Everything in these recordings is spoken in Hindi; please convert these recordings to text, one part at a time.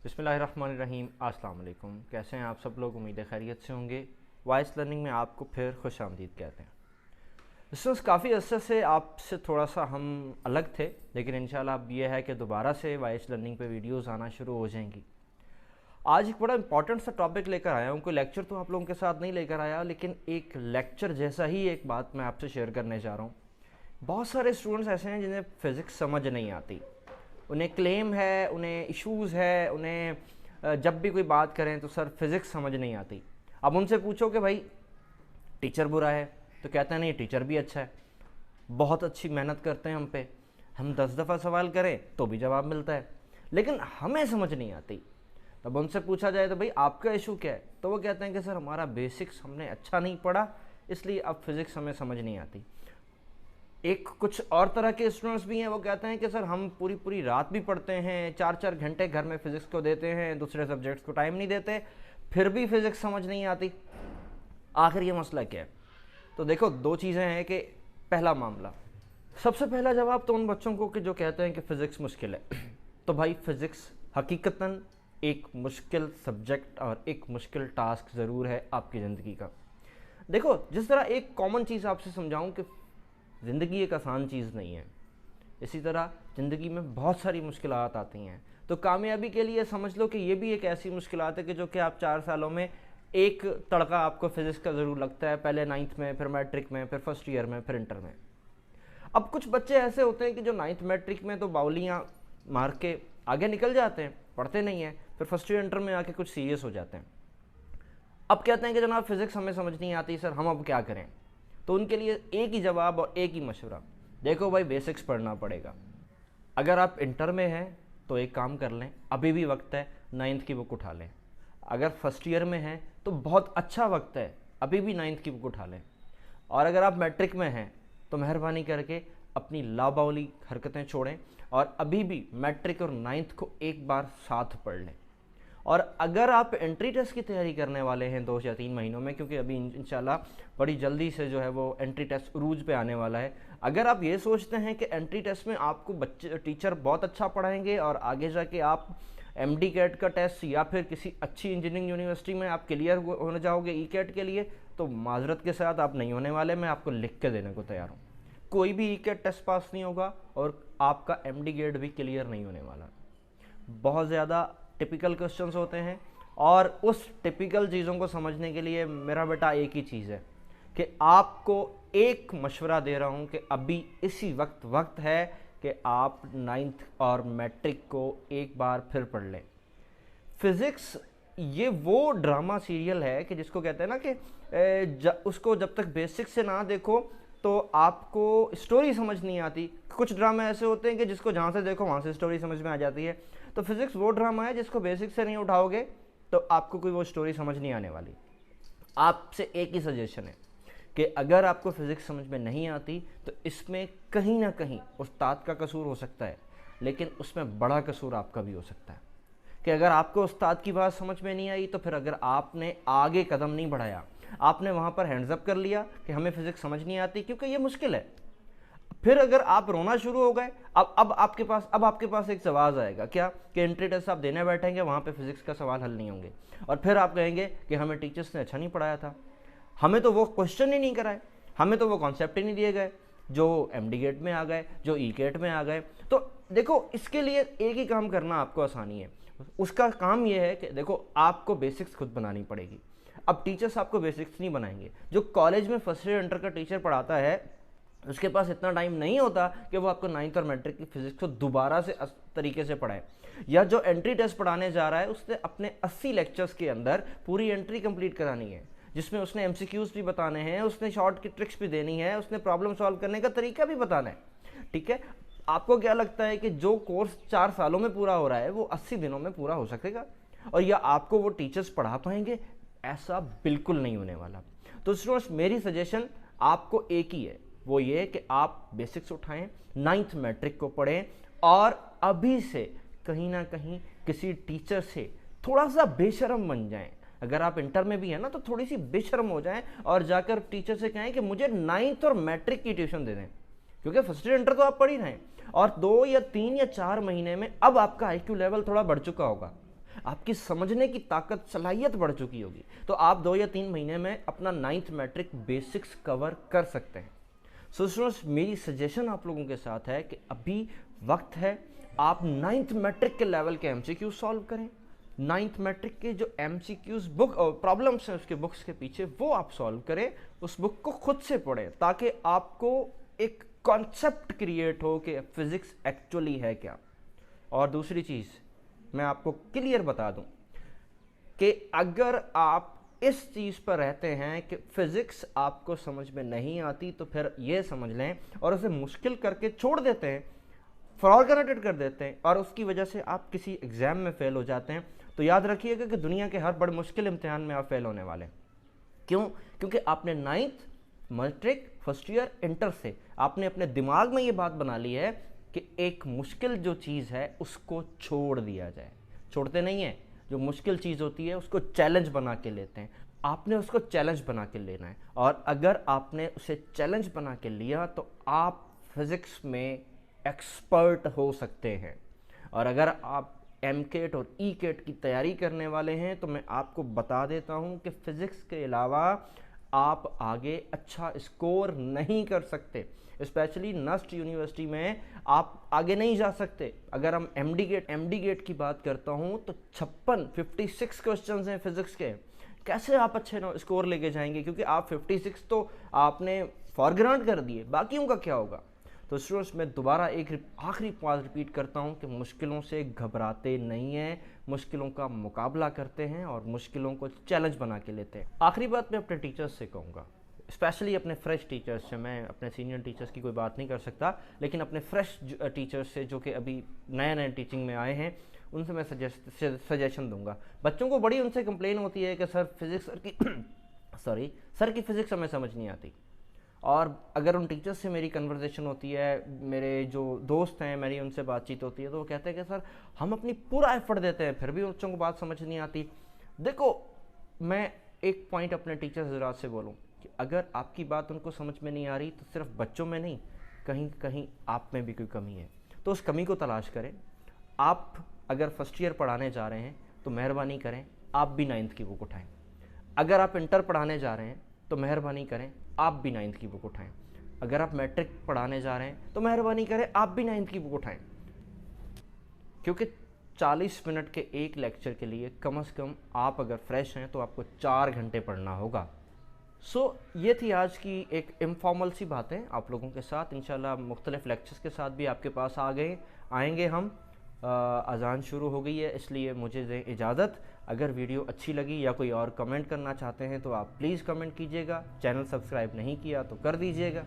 बिस्मिल्लाहिर्रहमानिर्रहीम। अस्सलाम वालेकुम। कैसे हैं आप सब लोग? उम्मीद है खैरियत से होंगे। वाइस लर्निंग में आपको फिर खुश आमदीद कहते हैं। दोस्तों, काफ़ी अर्से से आपसे थोड़ा सा हम अलग थे, लेकिन इंशाल्लाह अब ये है कि दोबारा से वाइस लर्निंग पे वीडियोस आना शुरू हो जाएंगी। आज एक बड़ा इंपॉर्टेंट सा टॉपिक लेकर आया हूँ। कोई लेक्चर तो आप लोगों के साथ नहीं लेकर आया, लेकिन एक लेक्चर जैसा ही एक बात मैं आपसे शेयर करने जा रहा हूँ। बहुत सारे स्टूडेंट्स ऐसे हैं जिन्हें फ़िज़िक्स समझ नहीं आती, उन्हें क्लेम है, उन्हें इश्यूज़ है, उन्हें जब भी कोई बात करें तो सर फिज़िक्स समझ नहीं आती। अब उनसे पूछो कि भाई टीचर बुरा है, तो कहते हैं नहीं, टीचर भी अच्छा है, बहुत अच्छी मेहनत करते हैं हम पे, हम 10 दफ़ा सवाल करें तो भी जवाब मिलता है, लेकिन हमें समझ नहीं आती। तब उनसे पूछा जाए तो भाई आपका इशू क्या है, तो वो कहते हैं कि सर हमारा बेसिक्स हमने अच्छा नहीं पढ़ा, इसलिए अब फिज़िक्स हमें समझ नहीं आती। एक कुछ और तरह के स्टूडेंट्स भी हैं, वो कहते हैं कि सर हम पूरी पूरी रात भी पढ़ते हैं, 4-4 घंटे घर में फ़िज़िक्स को देते हैं, दूसरे सब्जेक्ट्स को टाइम नहीं देते, फिर भी फ़िज़िक्स समझ नहीं आती। आखिर ये मसला क्या है? तो देखो, दो चीज़ें हैं कि पहला मामला, सबसे पहला जवाब तो उन बच्चों को कि जो कहते हैं कि फ़िज़िक्स मुश्किल है। तो भाई फ़िज़िक्स हकीकतन एक मुश्किल सब्जेक्ट और एक मुश्किल टास्क ज़रूर है आपकी ज़िंदगी का। देखो, जिस तरह एक कॉमन चीज़ आपसे समझाऊं कि ज़िंदगी एक आसान चीज़ नहीं है, इसी तरह ज़िंदगी में बहुत सारी मुश्किलात आती हैं। तो कामयाबी के लिए समझ लो कि ये भी एक ऐसी मुश्किलात है कि जो कि आप 4 सालों में एक तड़का आपको फिज़िक्स का ज़रूर लगता है, पहले 9th में, फिर मैट्रिक में, फिर फर्स्ट ईयर में, फिर इंटर में। अब कुछ बच्चे ऐसे होते हैं कि जो 9th मैट्रिक में तो बाउलियाँ मार के आगे निकल जाते हैं, पढ़ते नहीं हैं, फिर फर्स्ट ईयर इंटर में आके कुछ सीरियस हो जाते हैं। अब कहते हैं कि जनाब फ़िज़िक्स हमें समझ नहीं आती सर, हम अब क्या करें? तो उनके लिए एक ही जवाब और एक ही मशवरा, देखो भाई बेसिक्स पढ़ना पड़ेगा। अगर आप इंटर में हैं तो एक काम कर लें, अभी भी वक्त है, 9th की बुक उठा लें। अगर फर्स्ट ईयर में हैं तो बहुत अच्छा वक्त है, अभी भी 9th की बुक उठा लें। और अगर आप मैट्रिक में हैं तो मेहरबानी करके अपनी लाबावली हरकतें छोड़ें और अभी भी मैट्रिक और 9th को एक बार साथ पढ़ लें। और अगर आप एंट्री टेस्ट की तैयारी करने वाले हैं 2 या 3 महीनों में, क्योंकि अभी इंशाल्लाह बड़ी जल्दी से जो है वो एंट्री टेस्ट उरूज पे आने वाला है, अगर आप ये सोचते हैं कि एंट्री टेस्ट में आपको बच्चे टीचर बहुत अच्छा पढ़ाएंगे और आगे जाके आप एमडी कैट का टेस्ट या फिर किसी अच्छी इंजीनियरिंग यूनिवर्सिटी में आप क्लियर होने जाओगे ई कैट के लिए, तो माजरत के साथ आप नहीं होने वाले। मैं आपको लिख के देने को तैयार हूँ, कोई भी ई कैट टेस्ट पास नहीं होगा और आपका एमडी गेट भी क्लियर नहीं होने वाला। बहुत ज़्यादा टिपिकल क्वेश्चंस होते हैं और उस टिपिकल चीज़ों को समझने के लिए मेरा बेटा एक ही चीज़ है कि आपको एक मशवरा दे रहा हूँ कि अभी इसी वक्त है कि आप 9th और मैट्रिक को एक बार फिर पढ़ लें। फिज़िक्स ये वो ड्रामा सीरियल है कि जिसको कहते हैं ना कि उसको जब तक बेसिक से ना देखो तो आपको स्टोरी समझ नहीं आती। कुछ ड्रामा ऐसे होते हैं कि जिसको जहाँ से देखो वहाँ से स्टोरी समझ में आ जाती है। तो फिज़िक्स वो ड्रामा है जिसको बेसिक से नहीं उठाओगे तो आपको कोई वो स्टोरी समझ नहीं आने वाली। आपसे एक ही सजेशन है कि अगर आपको फ़िज़िक्स समझ में नहीं आती तो इसमें कहीं ना कहीं उस्ताद का कसूर हो सकता है, लेकिन उसमें बड़ा कसूर आपका भी हो सकता है कि अगर आपको उस्ताद की बात समझ में नहीं आई तो फिर अगर आपने आगे कदम नहीं बढ़ाया, आपने वहाँ पर हैंड्स अप कर लिया कि हमें फ़िज़िक्स समझ नहीं आती क्योंकि ये मुश्किल है, फिर अगर आप रोना शुरू हो गए, अब आपके पास एक सवाल आएगा क्या कि एंट्री टेस्ट आप देने बैठेंगे, वहाँ पे फिज़िक्स का सवाल हल नहीं होंगे और फिर आप कहेंगे कि हमें टीचर्स ने अच्छा नहीं पढ़ाया था, हमें तो वो क्वेश्चन ही नहीं कराए, हमें तो वो कॉन्सेप्ट ही नहीं दिए गए जो एमडी गेट में आ गए, जो ई गेट में आ गए। तो देखो, इसके लिए एक ही काम करना आपको आसानी है। उसका काम ये है कि देखो, आपको बेसिक्स खुद बनानी पड़ेगी। अब टीचर्स आपको बेसिक्स नहीं बनाएंगे। जो कॉलेज में फर्स्ट ईयर इंटर का टीचर पढ़ाता है उसके पास इतना टाइम नहीं होता कि वो आपको 9th और मैट्रिक की फिज़िक्स को दोबारा से तरीके से पढ़ाए। या जो एंट्री टेस्ट पढ़ाने जा रहा है उसने अपने 80 लेक्चर्स के अंदर पूरी एंट्री कंप्लीट करानी है, जिसमें उसने एमसीक्यूज भी बताने हैं, उसने शॉर्ट की ट्रिक्स भी देनी है, उसने प्रॉब्लम सॉल्व करने का तरीका भी बताना है। ठीक है, आपको क्या लगता है कि जो कोर्स 4 सालों में पूरा हो रहा है वो 80 दिनों में पूरा हो सकेगा और या आपको वो टीचर्स पढ़ा पाएंगे? ऐसा बिल्कुल नहीं होने वाला। तो स्टूडेंट्स, मेरी सजेशन आपको एक ही है, वो ये कि आप बेसिक्स उठाएं, 9th मैट्रिक को पढ़ें और अभी से कहीं ना कहीं किसी टीचर से थोड़ा सा बेशर्म बन जाएं। अगर आप इंटर में भी हैं ना तो थोड़ी सी बेशर्म हो जाएं और जाकर टीचर से कहें कि मुझे 9th और मैट्रिक की ट्यूशन दे दें, क्योंकि फर्स्ट ईयर इंटर तो आप पढ़ ही रहे हैं और 2 या 3 या 4 महीने में अब आपका आईक्यू लेवल थोड़ा बढ़ चुका होगा। आपकी समझने की ताकत, सलाहियत बढ़ चुकी होगी, तो आप 2 या 3 महीने में अपना 9th मैट्रिक बेसिक्स कवर कर सकते हैं। सो स्टूडेंट्स, मेरी सजेशन आप लोगों के साथ है कि अभी वक्त है, आप 9th मैट्रिक के लेवल के MCQ सॉल्व करें। 9th मैट्रिक के जो MCQs बुक और प्रॉब्लम्स हैं उसके बुक्स के पीछे, वो आप सॉल्व करें, उस बुक को खुद से पढ़ें, ताकि आपको एक कॉन्सेप्ट क्रिएट हो कि फिज़िक्स एक्चुअली है क्या। और दूसरी चीज़ मैं आपको क्लियर बता दूं कि अगर आप इस चीज़ पर रहते हैं कि फ़िज़िक्स आपको समझ में नहीं आती, तो फिर ये समझ लें और उसे मुश्किल करके छोड़ देते हैं, फॉर ग्रांटेड कर देते हैं, और उसकी वजह से आप किसी एग्ज़ाम में फ़ेल हो जाते हैं, तो याद रखिएगा कि दुनिया के हर बड़े मुश्किल इम्तिहान में आप फेल होने वाले हैं। क्यों? क्योंकि आपने 9th matric, first year, inter से आपने अपने दिमाग में ये बात बना ली है कि एक मुश्किल जो चीज़ है उसको छोड़ दिया जाए। छोड़ते नहीं हैं, जो मुश्किल चीज़ होती है उसको चैलेंज बना के लेते हैं। आपने उसको चैलेंज बना के लेना है, और अगर आपने उसे चैलेंज बना के लिया तो आप फिज़िक्स में एक्सपर्ट हो सकते हैं। और अगर आप MCAT और ECAT की तैयारी करने वाले हैं तो मैं आपको बता देता हूं कि फ़िज़िक्स के अलावा आप आगे अच्छा स्कोर नहीं कर सकते। स्पेशली नस्ट यूनिवर्सिटी में आप आगे नहीं जा सकते। अगर हम MD गेट की बात करता हूं तो 56 क्वेश्चंस हैं फिज़िक्स के। कैसे आप अच्छे स्कोर लेके जाएंगे? क्योंकि आप 56 तो आपने फॉर ग्रांट कर दिए, बाकियों का क्या होगा? तो स्टूडेंट्स, मैं दोबारा एक आखिरी बात रिपीट करता हूं कि मुश्किलों से घबराते नहीं हैं, मुश्किलों का मुकाबला करते हैं और मुश्किलों को चैलेंज बना के लेते हैं। आखिरी बात मैं अपने टीचर्स से कहूँगा, स्पेशली अपने फ्रेश टीचर्स से। मैं अपने सीनियर टीचर्स की कोई बात नहीं कर सकता, लेकिन अपने फ्रेश टीचर्स से जो कि अभी नए टीचिंग में आए हैं, उनसे मैं सजेशन दूंगा। बच्चों को बड़ी उनसे कंप्लेन होती है कि सर फिज़िक्स सर की फ़िज़िक्स हमें समझ नहीं आती। और अगर उन टीचर्स से मेरी कन्वर्सेशन होती है, मेरे जो दोस्त हैं, मेरी उनसे बातचीत होती है, तो वो कहते हैं कि सर हम अपनी पूरा एफर्ट देते हैं, फिर भी बच्चों को बात समझ नहीं आती। देखो, मैं एक पॉइंट अपने टीचर्स हज़रात से बोलूँ कि अगर आपकी बात उनको समझ में नहीं आ रही तो सिर्फ बच्चों में नहीं, कहीं कहीं आप में भी कोई कमी है, तो उस कमी को तलाश करें। आप अगर फर्स्ट ईयर पढ़ाने जा रहे हैं तो मेहरबानी करें आप भी 9th की बुक उठाएँ। अगर आप इंटर पढ़ाने जा रहे हैं तो मेहरबानी करें आप भी 9th की बुक उठाएं। अगर आप मैट्रिक पढ़ाने जा रहे हैं तो मेहरबानी करें आप भी 9th की बुक उठाएं। क्योंकि 40 मिनट के एक लेक्चर के लिए कम से कम आप अगर फ्रेश हैं तो आपको 4 घंटे पढ़ना होगा। ये थी आज की एक इनफॉर्मल सी बातें आप लोगों के साथ। इंशाल्लाह मुख्तलिफ लेक्चर्स के साथ भी आपके पास आएंगे हम। अज़ान शुरू हो गई है, इसलिए मुझे दें इजाज़त। अगर वीडियो अच्छी लगी या कोई और कमेंट करना चाहते हैं तो आप प्लीज़ कमेंट कीजिएगा। चैनल सब्सक्राइब नहीं किया तो कर दीजिएगा।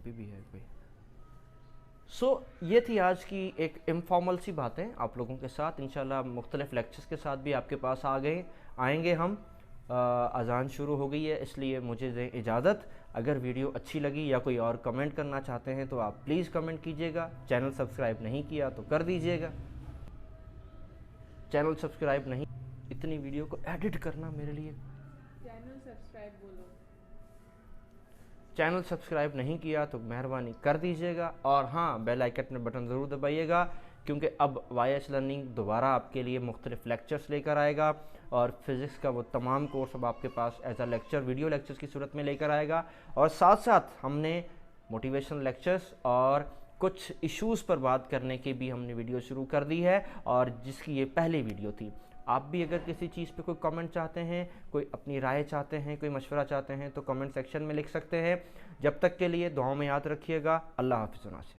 भी है कोई। ये थी आज की एक इनफॉर्मल सी बातें आप लोगों के साथ। इंशाल्लाह मुख्तलिफ लेक्चर्स के साथ भी आपके पास आएंगे हम। अज़ान शुरू हो गई है, इसलिए मुझे दें इजाज़त। अगर वीडियो अच्छी लगी या कोई और कमेंट करना चाहते हैं तो आप प्लीज़ कमेंट कीजिएगा। चैनल सब्सक्राइब नहीं किया तो कर दीजिएगा। चैनल सब्सक्राइब नहीं, इतनी वीडियो को एडिट करना मेरे लिए। चैनल सब्सक्राइब बोलो। चैनल सब्सक्राइब नहीं किया तो मेहरबानी कर दीजिएगा। और हाँ, बेल आइकन में बटन ज़रूर दबाइएगा, क्योंकि अब YH लर्निंग दोबारा आपके लिए मुख्तलिफ लेक्चर्स लेकर आएगा और फिज़िक्स का वो तमाम कोर्स अब आपके पास as a lecture, video lectures की सूरत में लेकर आएगा। और साथ साथ हमने मोटिवेशनल लेक्चर्स और कुछ इश्यूज़ पर बात करने की भी हमने वीडियो शुरू कर दी है, और जिसकी ये पहली वीडियो थी। आप भी अगर किसी चीज़ पे कोई कमेंट चाहते हैं, कोई अपनी राय चाहते हैं, कोई मशवरा चाहते हैं तो कमेंट सेक्शन में लिख सकते हैं। जब तक के लिए दुआओं में याद रखिएगा। अल्लाह हाफ़िज़।